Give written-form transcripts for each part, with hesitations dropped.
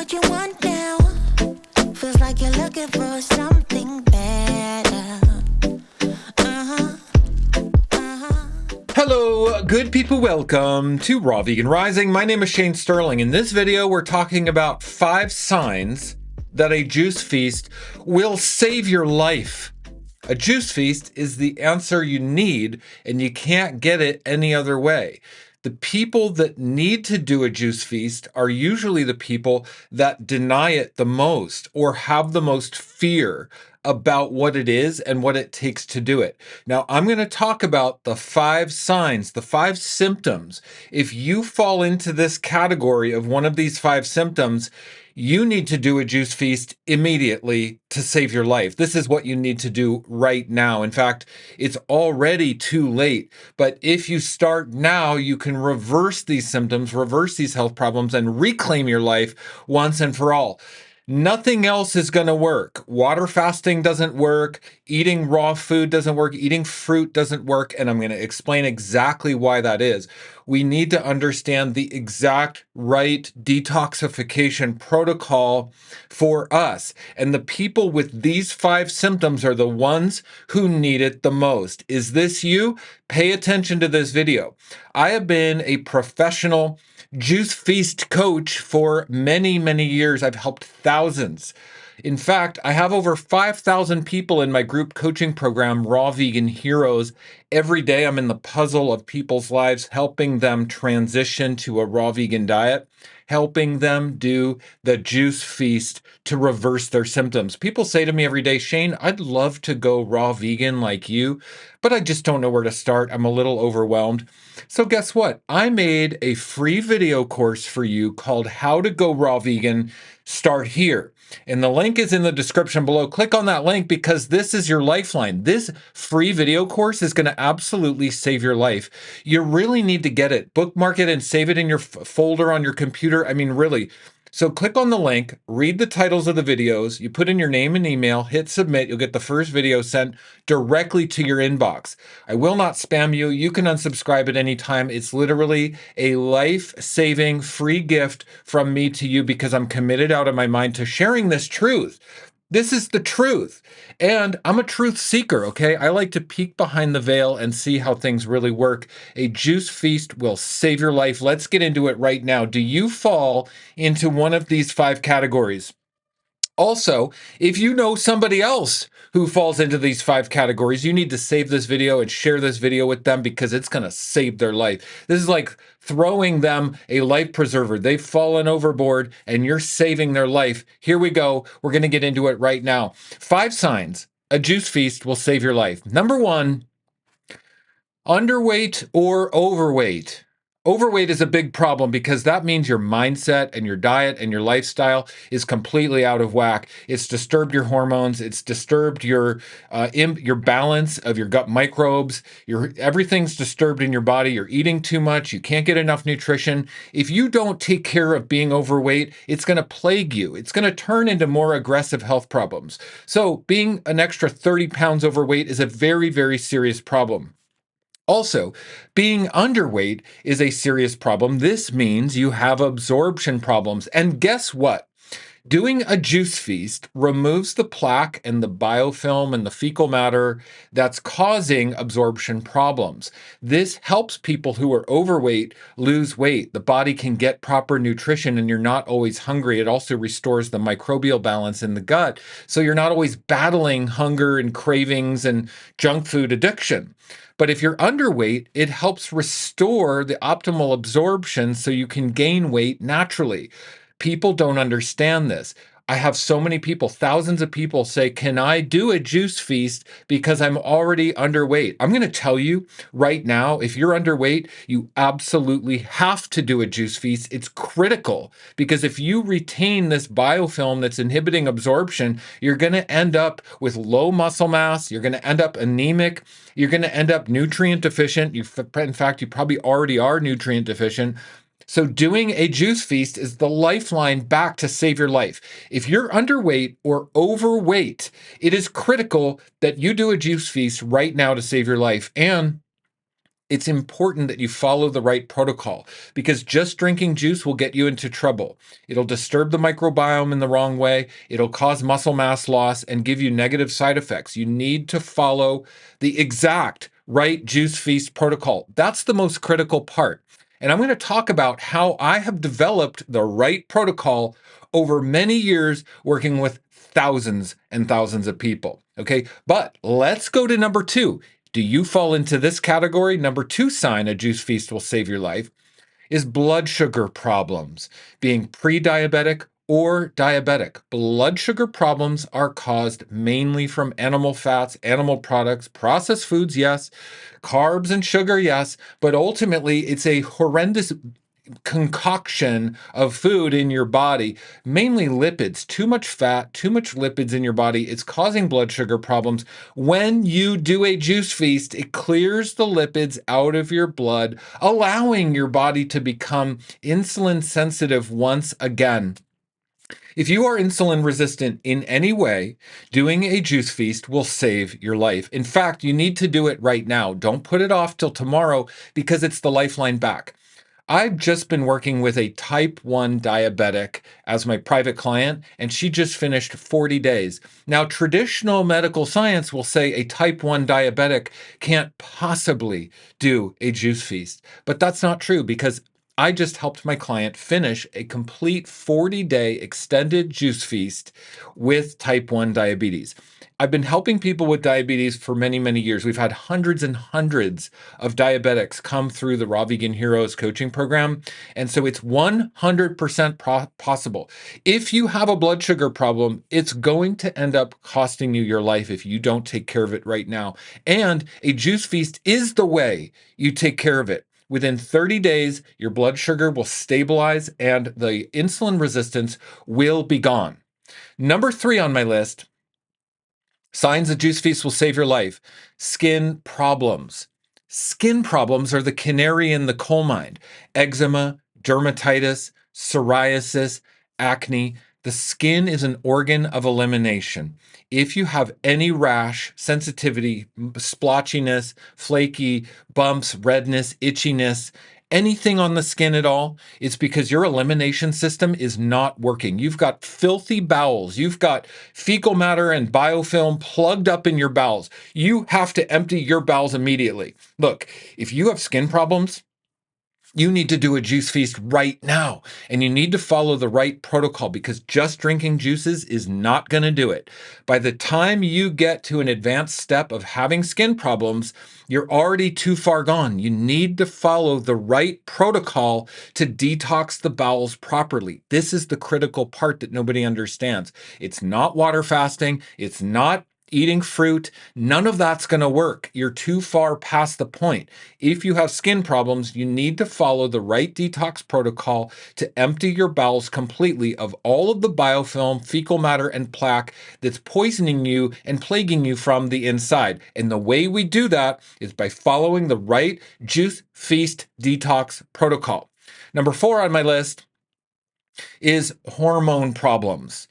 what you want now. Feels like you're looking for something better. Hello, good people. Welcome to Raw Vegan Rising. My name is Shane Sterling. In this video, we're talking about 5 signs that a juice feast will save your life. A juice feast is the answer you need, and you can't get it any other way. The people that need to do a juice feast are usually the people that deny it the most or have the most fear about what it is and what it takes to do it. Now, I'm going to talk about the 5 signs, the 5 symptoms. If you fall into this category of one of these 5 symptoms, you need to do a juice feast immediately to save your life. This is what you need to do right now. In fact, it's already too late. But if you start now, you can reverse these symptoms, reverse these health problems, and reclaim your life once and for all. Nothing else is going to work. Water fasting doesn't work. Eating raw food doesn't work. Eating fruit doesn't work. And I'm going to explain exactly why that is. We need to understand the exact right detoxification protocol for us. And the people with these 5 symptoms are the ones who need it the most. Is this you? Pay attention to this video. I have been a professional juice feast coach for many, many years. I've helped thousands. In fact, I have over 5,000 people in my group coaching program, Raw Vegan Heroes. Every day I'm in the puzzle of people's lives, helping them transition to a raw vegan diet, helping them do the juice feast to reverse their symptoms. People say to me every day, Shane, I'd love to go raw vegan like you, but I just don't know where to start. I'm a little overwhelmed. So guess what? I made a free video course for you called How to Go Raw Vegan. Start here. And the link is in the description below. Click on that link because this is your lifeline. This free video course is going to absolutely save your life. You really need to get it. Bookmark it and save it in your folder on your computer. I mean, really. So click on the link, read the titles of the videos, you put in your name and email, hit submit, you'll get the first video sent directly to your inbox. I will not spam you. You can unsubscribe at any time. It's literally a life-saving free gift from me to you because I'm committed out of my mind to sharing this truth. This is the truth. And I'm a truth seeker, okay? I like to peek behind the veil and see how things really work. A juice feast will save your life. Let's get into it right now. Do you fall into one of these 5 categories? Also, if you know somebody else who falls into these 5 categories, you need to save this video and share this video with them because it's going to save their life. This is like throwing them a life preserver. They've fallen overboard and you're saving their life. Here we go. We're going to get into it right now. 5 signs a juice feast will save your life. Number 1, underweight or overweight. Overweight is a big problem because that means your mindset and your diet and your lifestyle is completely out of whack. It's disturbed your hormones. It's disturbed your balance of your gut microbes. Everything's disturbed in your body. You're eating too much. You can't get enough nutrition. If you don't take care of being overweight, it's going to plague you. It's going to turn into more aggressive health problems. So being an extra 30 pounds overweight is a very, very serious problem. Also, being underweight is a serious problem. This means you have absorption problems. And guess what? Doing a juice feast removes the plaque and the biofilm and the fecal matter that's causing absorption problems. This helps people who are overweight lose weight. The body can get proper nutrition and you're not always hungry. It also restores the microbial balance in the gut, so you're not always battling hunger and cravings and junk food addiction. But if you're underweight, it helps restore the optimal absorption so you can gain weight naturally. People don't understand this. I have so many people, thousands of people say, can I do a juice feast because I'm already underweight? I'm going to tell you right now, if you're underweight, you absolutely have to do a juice feast. It's critical because if you retain this biofilm that's inhibiting absorption, you're going to end up with low muscle mass. You're going to end up anemic. You're going to end up nutrient deficient. In fact, you probably already are nutrient deficient. So doing a juice feast is the lifeline back to save your life. If you're underweight or overweight, it is critical that you do a juice feast right now to save your life. And It's important that you follow the right protocol because just drinking juice will get you into trouble. It'll disturb the microbiome in the wrong way. It'll cause muscle mass loss and give you negative side effects. You need to follow the exact right juice feast protocol. That's the most critical part. And I'm going to talk about how I have developed the right protocol over many years working with thousands and thousands of people. Okay, but let's go to number 2. Do you fall into this category? Number 2 sign a juice feast will save your life is blood sugar problems, being pre-diabetic or diabetic. Blood sugar problems are caused mainly from animal fats, animal products, processed foods, yes, carbs and sugar, yes, but ultimately it's a horrendous concoction of food in your body, mainly lipids, too much fat, too much lipids in your body. It's causing blood sugar problems. When you do a juice feast, it clears the lipids out of your blood, allowing your body to become insulin sensitive once again. If you are insulin resistant in any way, doing a juice feast will save your life. In fact, you need to do it right now. Don't put it off till tomorrow because it's the lifeline back. I've just been working with a type 1 diabetic as my private client, and she just finished 40 days. Now, traditional medical science will say a type 1 diabetic can't possibly do a juice feast, but that's not true because I just helped my client finish a complete 40-day extended juice feast with type 1 diabetes. I've been helping people with diabetes for many, many years. We've had hundreds and hundreds of diabetics come through the Raw Vegan Heroes coaching program. And so it's 100% possible. If you have a blood sugar problem, it's going to end up costing you your life if you don't take care of it right now. And a juice feast is the way you take care of it. Within 30 days, your blood sugar will stabilize and the insulin resistance will be gone. Number 3 on my list, signs a juice feast will save your life. Skin problems. Skin problems are the canary in the coal mine. Eczema, dermatitis, psoriasis, acne. The skin is an organ of elimination. If you have any rash, sensitivity, splotchiness, flaky, bumps, redness, itchiness, anything on the skin at all, it's because your elimination system is not working. You've got filthy bowels. You've got fecal matter and biofilm plugged up in your bowels. You have to empty your bowels immediately. Look, if you have skin problems, you need to do a juice feast right now, and you need to follow the right protocol because just drinking juices is not going to do it. By the time you get to an advanced step of having skin problems, you're already too far gone. You need to follow the right protocol to detox the bowels properly. This is the critical part that nobody understands. It's not water fasting. It's not eating fruit. None of that's going to work. You're too far past the point. If you have skin problems, you need to follow the right detox protocol to empty your bowels completely of all of the biofilm, fecal matter, and plaque that's poisoning you and plaguing you from the inside. And the way we do that is by following the right juice feast detox protocol. Number 4 on my list is hormone problems.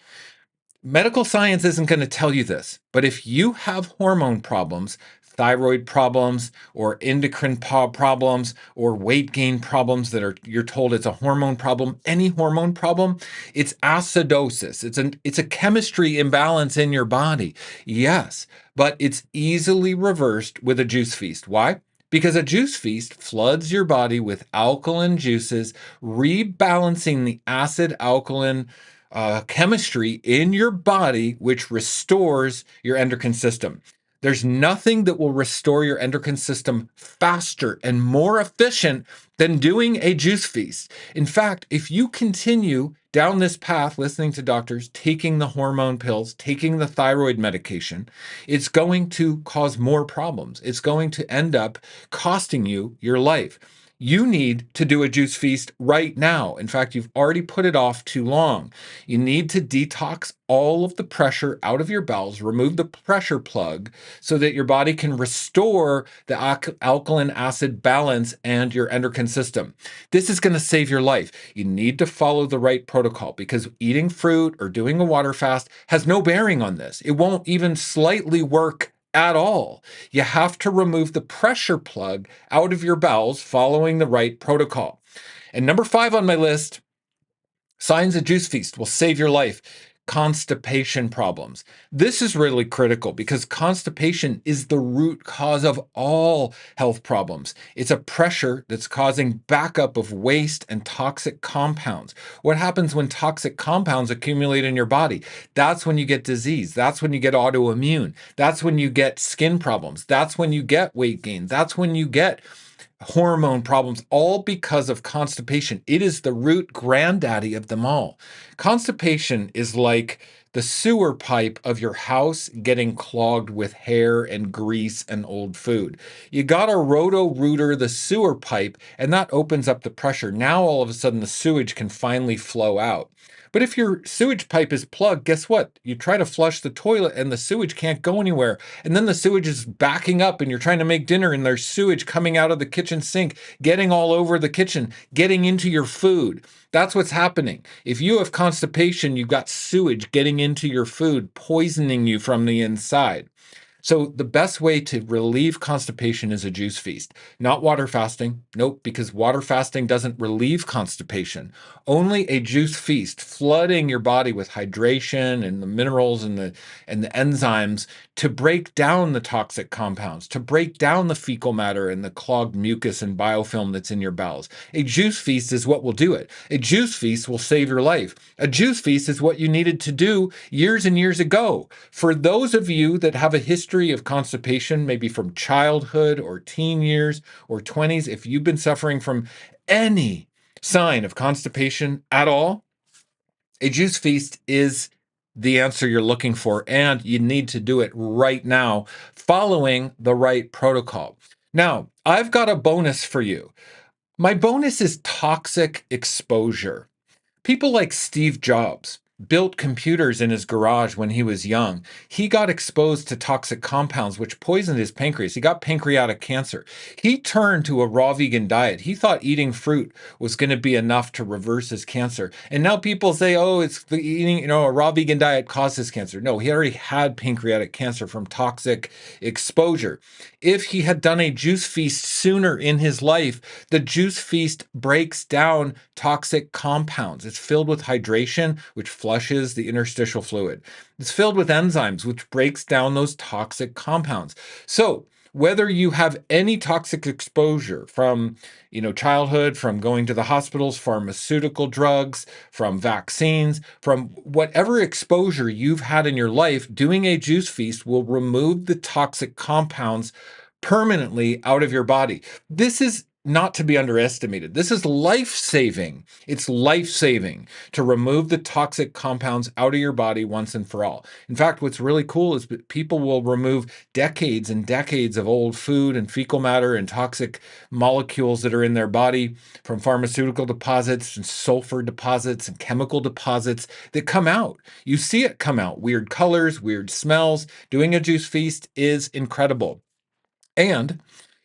Medical science isn't going to tell you this, but if you have hormone problems, thyroid problems or endocrine problems or weight gain problems you're told it's a hormone problem, any hormone problem, it's acidosis. It's a chemistry imbalance in your body. Yes, but it's easily reversed with a juice feast. Why? Because a juice feast floods your body with alkaline juices, rebalancing the acid alkaline chemistry in your body, which restores your endocrine system. There's nothing that will restore your endocrine system faster and more efficient than doing a juice feast. In fact, if you continue down this path, listening to doctors, taking the hormone pills, taking the thyroid medication, it's going to cause more problems. It's going to end up costing you your life. You need to do a juice feast right now. In fact, you've already put it off too long. You need to detox all of the pressure out of your bowels, remove the pressure plug so that your body can restore the alkaline acid balance and your endocrine system. This is going to save your life. You need to follow the right protocol because eating fruit or doing a water fast has no bearing on this. It won't even slightly work at all. You have to remove the pressure plug out of your bowels following the right protocol. And number 5 on my list, signs a juice feast will save your life. Constipation problems. This is really critical because constipation is the root cause of all health problems. It's a pressure that's causing backup of waste and toxic compounds. What happens when toxic compounds accumulate in your body? That's when you get disease. That's when you get autoimmune. That's when you get skin problems. That's when you get weight gain. That's when you get hormone problems, all because of constipation. It is the root granddaddy of them all. Constipation is like the sewer pipe of your house getting clogged with hair and grease and old food. You got to roto-rooter the sewer pipe, and that opens up the pressure. Now all of a sudden the sewage can finally flow out. But if your sewage pipe is plugged, guess what? You try to flush the toilet and the sewage can't go anywhere. And then the sewage is backing up and you're trying to make dinner and there's sewage coming out of the kitchen sink, getting all over the kitchen, getting into your food. That's what's happening. If you have constipation, you've got sewage getting into your food, poisoning you from the inside. So the best way to relieve constipation is a juice feast, not water fasting. Nope, because water fasting doesn't relieve constipation. Only a juice feast, flooding your body with hydration and the minerals and the enzymes to break down the toxic compounds, to break down the fecal matter and the clogged mucus and biofilm that's in your bowels. A juice feast is what will do it. A juice feast will save your life. A juice feast is what you needed to do years and years ago. For those of you that have a history of constipation, maybe from childhood or teen years or 20s, if you've been suffering from any sign of constipation at all, a juice feast is the answer you're looking for, and you need to do it right now, following the right protocol. Now, I've got a bonus for you. My bonus is toxic exposure. People like Steve Jobs built computers in his garage when he was young. He got exposed to toxic compounds which poisoned his pancreas. He got pancreatic cancer. He turned to a raw vegan diet. He thought eating fruit was going to be enough to reverse his cancer. And now people say, oh, it's the eating, a raw vegan diet causes cancer. No, he already had pancreatic cancer from toxic exposure. If he had done a juice feast sooner in his life, the juice feast breaks down toxic compounds. It's filled with hydration, which flushes the interstitial fluid. It's filled with enzymes, which breaks down those toxic compounds. So whether you have any toxic exposure from, childhood, from going to the hospitals, pharmaceutical drugs, from vaccines, from whatever exposure you've had in your life, doing a juice feast will remove the toxic compounds permanently out of your body. This is not to be underestimated. This is life-saving. It's life-saving to remove the toxic compounds out of your body once and for all. In fact, what's really cool is that people will remove decades and decades of old food and fecal matter and toxic molecules that are in their body from pharmaceutical deposits and sulfur deposits and chemical deposits that come out. You see it come out. Weird colors, weird smells. Doing a juice feast is incredible. And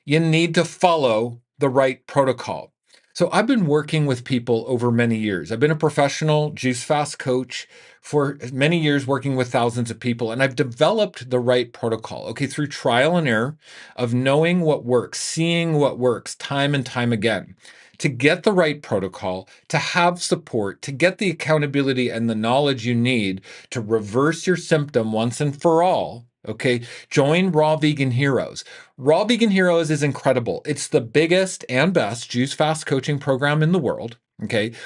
you need to follow the right protocol. So I've been working with people over many years. I've been a professional juice fast coach for many years, working with thousands of people, and I've developed the right protocol, through trial and error of knowing what works, seeing what works time and time again. To get the right protocol, to have support, to get the accountability and the knowledge you need to reverse your symptom once and for all, join Raw Vegan Heroes. Raw Vegan Heroes is incredible. It's the biggest and best juice fast coaching program in the world,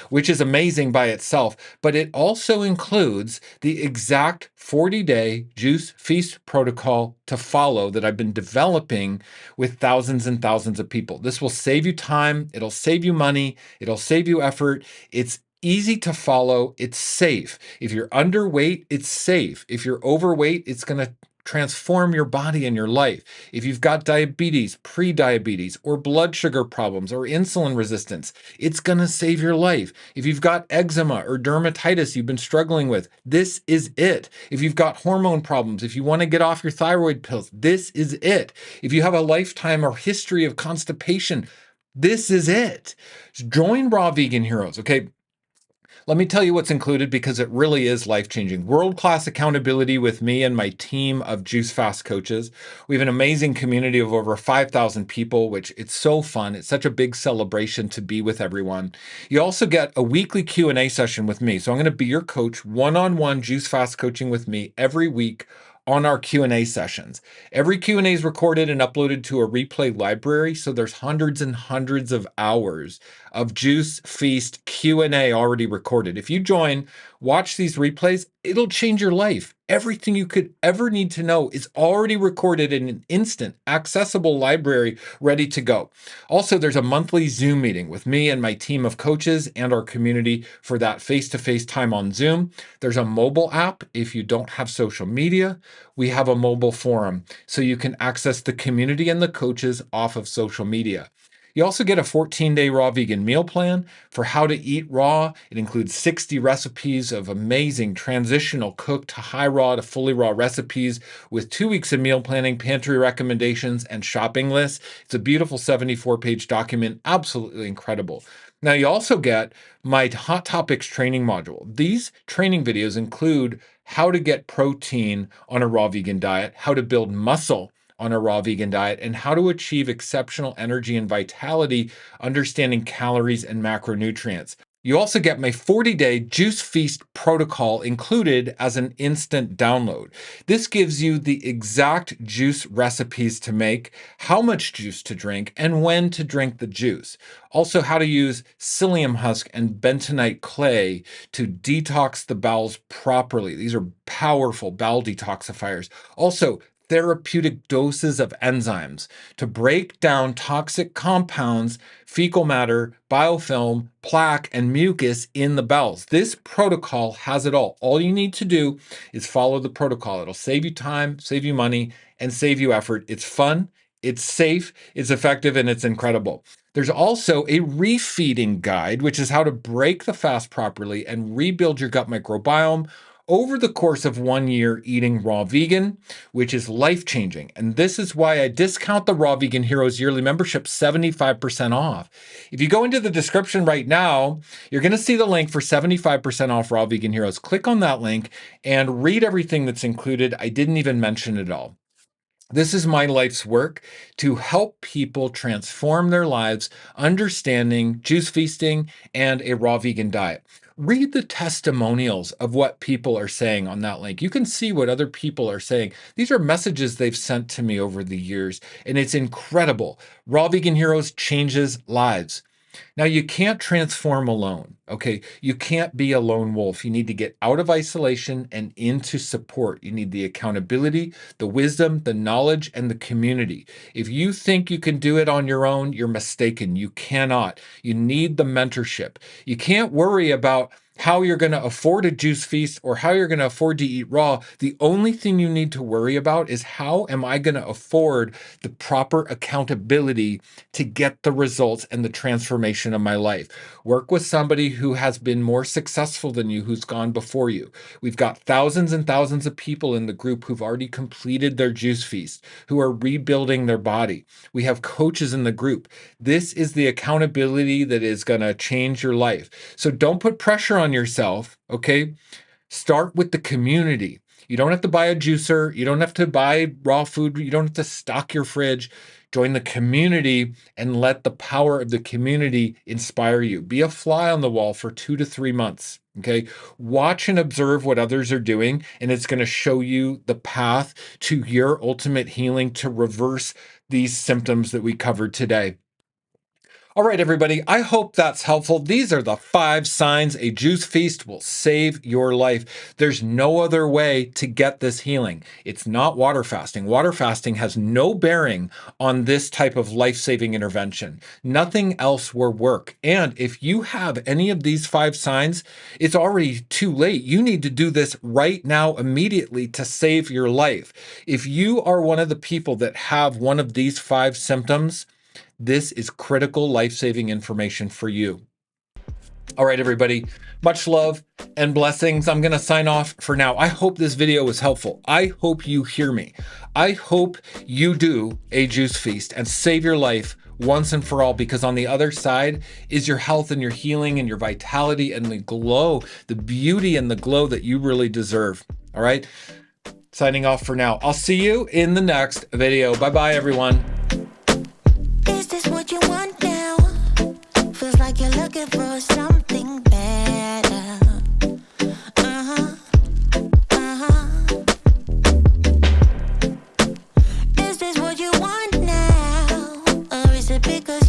which is amazing by itself, but it also includes the exact 40-day juice feast protocol to follow that I've been developing with thousands and thousands of people. This will save you time. It'll save you money. It'll save you effort. It's easy to follow. It's safe. If you're underweight, it's safe. If you're overweight, it's going to transform your body and your life. If you've got diabetes, pre-diabetes, or blood sugar problems, or insulin resistance, it's going to save your life. If you've got eczema or dermatitis you've been struggling with, this is it. If you've got hormone problems, if you want to get off your thyroid pills, this is it. If you have a lifetime or history of constipation, this is it. Join Raw Vegan Heroes, Let me tell you what's included because it really is life-changing. World-class accountability with me and my team of Juice Fast coaches. We have an amazing community of over 5,000 people, which it's so fun. It's such a big celebration to be with everyone. You also get a weekly Q&A session with me. So I'm going to be your coach, one-on-one Juice Fast coaching with me every week on our Q&A sessions. Every Q&A is recorded and uploaded to a replay library, so there's hundreds and hundreds of hours of Juice Feast Q&A already recorded. If you join, watch these replays, it'll change your life. Everything you could ever need to know is already recorded in an instant, accessible library ready to go. Also, there's a monthly Zoom meeting with me and my team of coaches and our community for that face-to-face time on Zoom. There's a mobile app if you don't have social media. We have a mobile forum so you can access the community and the coaches off of social media. You also get a 14-day raw vegan meal plan for how to eat raw. It includes 60 recipes of amazing transitional cooked to high raw to fully raw recipes with 2 weeks of meal planning, pantry recommendations, and shopping lists. It's a beautiful 74-page document, absolutely incredible. Now you also get my Hot Topics training module. These training videos include how to get protein on a raw vegan diet, how to build muscle on a raw vegan diet, and how to achieve exceptional energy and vitality, understanding calories and macronutrients. You also get my 40-day Juice Feast protocol included as an instant download. This gives you the exact juice recipes to make, how much juice to drink, and when to drink the juice. Also, how to use psyllium husk and bentonite clay to detox the bowels properly. These are powerful bowel detoxifiers. Also, therapeutic doses of enzymes to break down toxic compounds, fecal matter, biofilm, plaque, and mucus in the bowels. This protocol has it all. All you need to do is follow the protocol. It'll save you time, save you money, and save you effort. It's fun, it's safe, it's effective, and it's incredible. There's also a refeeding guide, which is how to break the fast properly and rebuild your gut microbiome over the course of 1 year eating raw vegan, which is life-changing. And this is why I discount the Raw Vegan Heroes yearly membership 75% off. If you go into the description right now, you're going to see the link for 75% off Raw Vegan Heroes. Click on that link and read everything that's included. I didn't even mention it all. This is my life's work to help people transform their lives, understanding juice feasting and a raw vegan diet. Read the testimonials of what people are saying on that link. You can see what other people are saying. These are messages they've sent to me over the years, and it's incredible. Raw Vegan Heroes changes lives. Now, you can't transform alone, okay? You can't be a lone wolf. You need to get out of isolation and into support. You need the accountability, the wisdom, the knowledge, and the community. If you think you can do it on your own, you're mistaken. You cannot. You need the mentorship. You can't worry about how you're going to afford a juice feast or how you're going to afford to eat raw. The only thing you need to worry about is how am I going to afford the proper accountability to get the results and the transformation of my life. Work with somebody who has been more successful than you, who's gone before you. We've got thousands and thousands of people in the group who've already completed their juice feast, who are rebuilding their body. We have coaches in the group. This is the accountability that is going to change your life. So don't put pressure on yourself, okay? Start with the community. You don't have to buy a juicer. You don't have to buy raw food. You don't have to stock your fridge. Join the community and let the power of the community inspire you. Be a fly on the wall for 2 to 3 months, okay? Watch and observe what others are doing, and it's going to show you the path to your ultimate healing to reverse these symptoms that we covered today. All right, everybody, I hope that's helpful. These are the 5 signs a juice feast will save your life. There's no other way to get this healing. It's not water fasting. Water fasting has no bearing on this type of life-saving intervention. Nothing else will work. And if you have any of these 5 signs, it's already too late. You need to do this right now, immediately, to save your life. If you are one of the people that have one of these 5 symptoms, this is critical life-saving information for you. All right, everybody, much love and blessings. I'm going to sign off for now. I hope this video was helpful. I hope you hear me. I hope you do a juice feast and save your life once and for all, because on the other side is your health and your healing and your vitality and the glow, the beauty and the glow that you really deserve. All right. Signing off for now. I'll see you in the next video. Bye-bye, everyone. Is this what you want now? Feels like you're looking for something better. Uh-huh, uh-huh. Is this what you want now? Or is it because